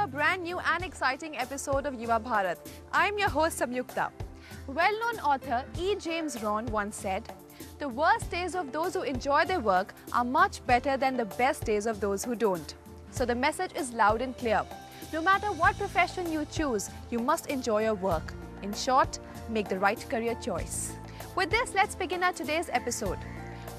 a brand new and exciting episode of Yuva Bharat. I am your host Samyukta. Well-known author E. James Rohn once said, "The worst days of those who enjoy their work are much better than the best days of those who don't." So the message is loud and clear. No matter what profession you choose, you must enjoy your work. In short, make the right career choice. With this, let's begin our today's episode.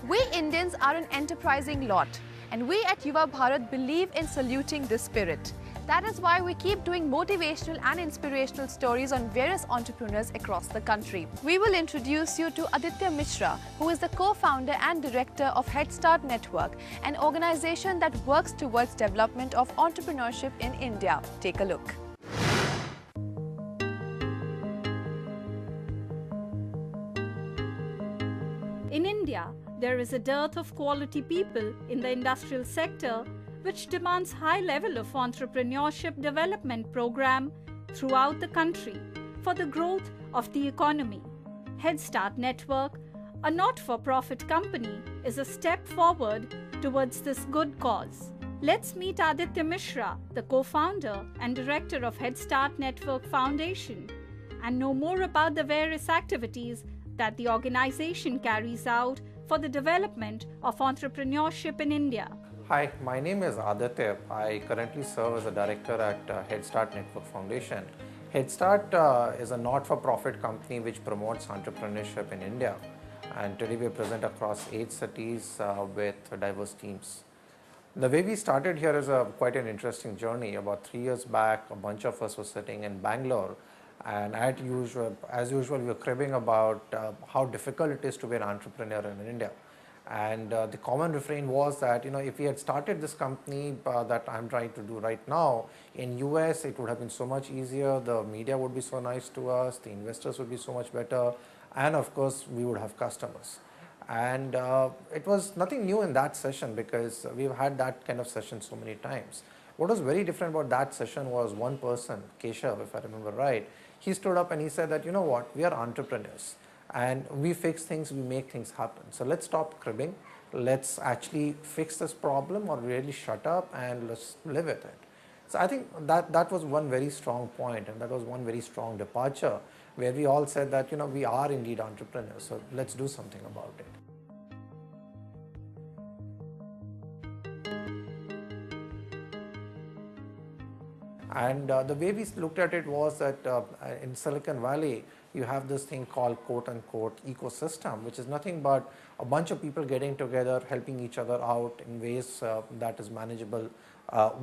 We Indians are an enterprising lot, and we at Yuva Bharat believe in saluting this spirit. That is why we keep doing motivational and inspirational stories on various entrepreneurs across the country. We will introduce you to Aditya Mishra, who is the co-founder and director of Headstart Network, an organization that works towards development of entrepreneurship in India. Take a look. In India, there is a dearth of quality people in the industrial sector, which demands high level of entrepreneurship development program throughout the country for the growth of the economy. Headstart Network, a not-for-profit company, is a step forward towards this good cause. Let's meet Aditya Mishra, the co-founder and director of Headstart Network Foundation, and know more about the various activities that the organization carries out for the development of entrepreneurship in India. Hi, my name is Aditya. I currently serve as a director at Headstart Network Foundation. Headstart is a not-for-profit company which promotes entrepreneurship in India. And today we are present across 8 cities with diverse teams. The way we started here is quite an interesting journey. About 3 years back, a bunch of us were sitting in Bangalore, and as usual, we were cribbing about how difficult it is to be an entrepreneur in India. And the common refrain was that, if we had started this company that I'm trying to do right now in US, it would have been so much easier. The media would be so nice to us, the investors would be so much better, and of course, we would have customers. And it was nothing new in that session because we've had that kind of session so many times. What was very different about that session was one person, Keshav, if I remember right, he stood up and he said that, we are entrepreneurs and we fix things, we make things happen. So let's stop cribbing. Let's actually fix this problem or really shut up and let's live with it. So I think that was one very strong point, and that was one very strong departure where we all said that, we are indeed entrepreneurs. So let's do something about it. And the way we looked at it was that in Silicon Valley, you have this thing called quote-unquote ecosystem, which is nothing but a bunch of people getting together, helping each other out in ways that is manageable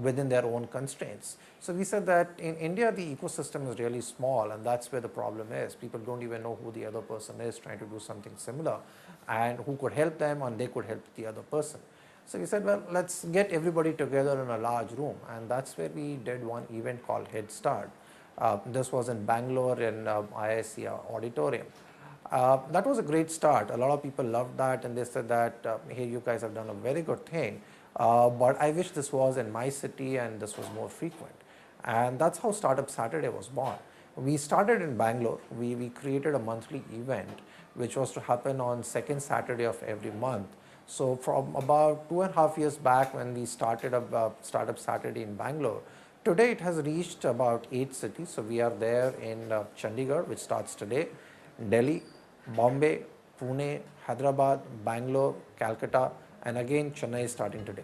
within their own constraints. So we said that in India, the ecosystem is really small, and that's where the problem is. People don't even know who the other person is trying to do something similar and who could help them and they could help the other person. So we said, well, let's get everybody together in a large room, and that's where we did one event called Headstart. This was in Bangalore in IIC auditorium. That was a great start. A lot of people loved that, and they said that, hey, you guys have done a very good thing, but I wish this was in my city and this was more frequent. And that's how Startup Saturday was born. We started in Bangalore. We created a monthly event which was to happen on second Saturday of every month. So from about 2.5 years back when we started Startup Saturday in Bangalore, today it has reached about 8 cities. So we are there in Chandigarh, which starts today, Delhi, Bombay, Pune, Hyderabad, Bangalore, Calcutta, and again Chennai is starting today.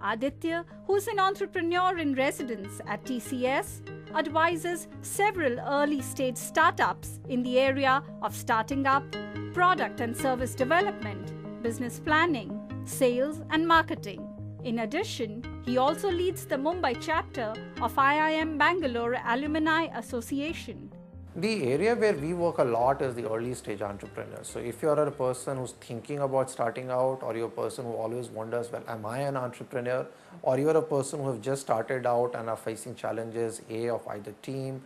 Aditya, who's an entrepreneur in residence at TCS, advises several early-stage startups in the area of starting up, product and service development, business planning, sales and marketing. In addition, he also leads the Mumbai chapter of IIM Bangalore Alumni Association. The area where we work a lot is the early stage entrepreneurs. So if you're a person who's thinking about starting out, or you're a person who always wonders, well, am I an entrepreneur? Or you're a person who have just started out and are facing challenges, of either team,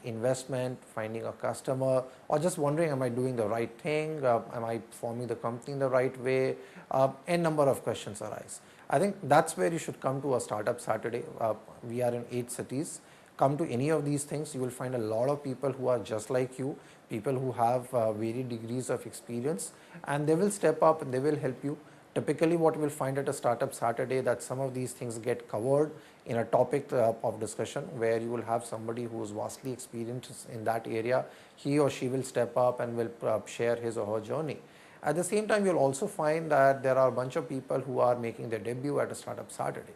investment, finding a customer, or just wondering, am I doing the right thing? Am I forming the company in the right way? A number of questions arise. I think that's where you should come to a Startup Saturday. We are in 8 cities. Come to any of these things, you will find a lot of people who are just like you, people who have varied degrees of experience, and they will step up and they will help you Typically what we'll find at a Startup Saturday, that some of these things get covered in a topic of discussion, where you will have somebody who is vastly experienced in that area. He or she will step up and will share his or her journey. At the same time, you'll also find that there are a bunch of people who are making their debut at a Startup Saturday.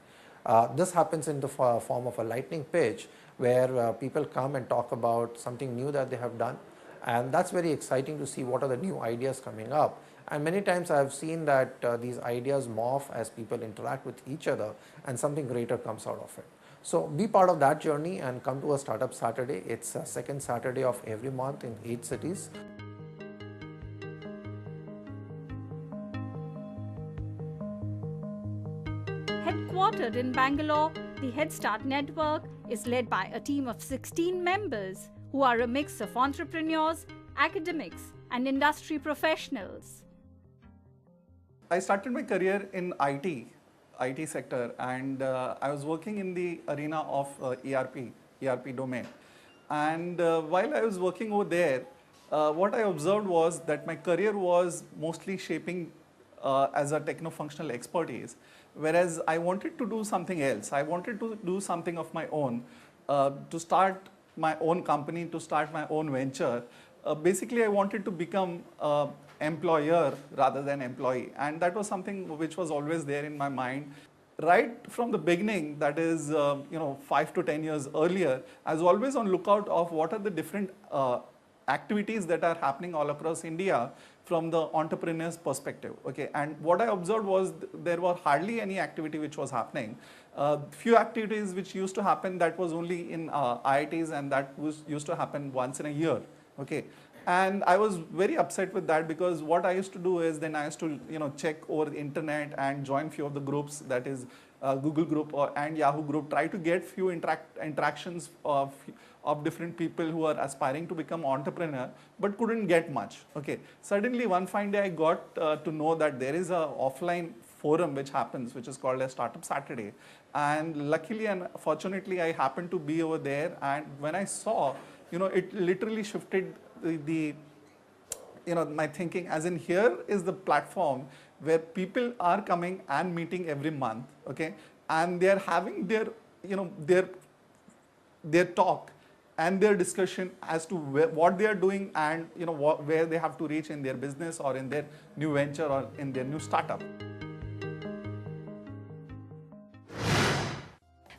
This happens in the form of a lightning pitch, where people come and talk about something new that they have done, and that's very exciting to see what are the new ideas coming up. And many times I have seen that these ideas morph as people interact with each other, and something greater comes out of it. So be part of that journey and come to a Startup Saturday. It's the second Saturday of every month in 8 cities. Headquartered in Bangalore, the Headstart Network is led by a team of 16 members who are a mix of entrepreneurs, academics, and industry professionals. I started my career in IT sector, and I was working in the arena of ERP domain. And while I was working over there, what I observed was that my career was mostly shaping as a techno-functional expertise, whereas I wanted to do something else. I wanted to do something of my own, to start my own company, to start my own venture. Basically, I wanted to become employer rather than employee, and that was something which was always there in my mind. Right from the beginning, that is 5 to 10 years earlier, I was always on lookout of what are the different activities that are happening all across India from the entrepreneur's perspective. Okay, and what I observed was there were hardly any activity which was happening. Few activities which used to happen, that was only in IITs, and that used to happen once in a year. Okay, and I was very upset with that, because what I used to do is then I used to check over the internet and join few of the groups, that is Google group and Yahoo group, try to get few interactions of different people who are aspiring to become entrepreneur, but couldn't get much. Okay, suddenly one fine day I got to know that there is a offline forum which happens, which is called a Startup Saturday, and luckily and fortunately I happened to be over there, and when I saw, it literally shifted my thinking, as in here is the platform where people are coming and meeting every month, okay, and they are having their talk and their discussion as to what they are doing, and where they have to reach in their business or in their new venture or in their new startup.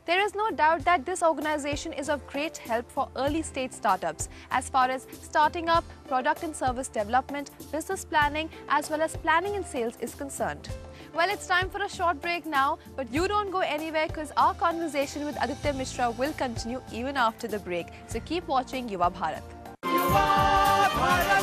There is no doubt that this organization is of great help for early stage startups as far as starting up, product and service development, business planning, as well as planning and sales is concerned. Well, it's time for a short break now, but you don't go anywhere, because our conversation with Aditya Mishra will continue even after the break. So keep watching Yuva Bharat. Yuva Bharat.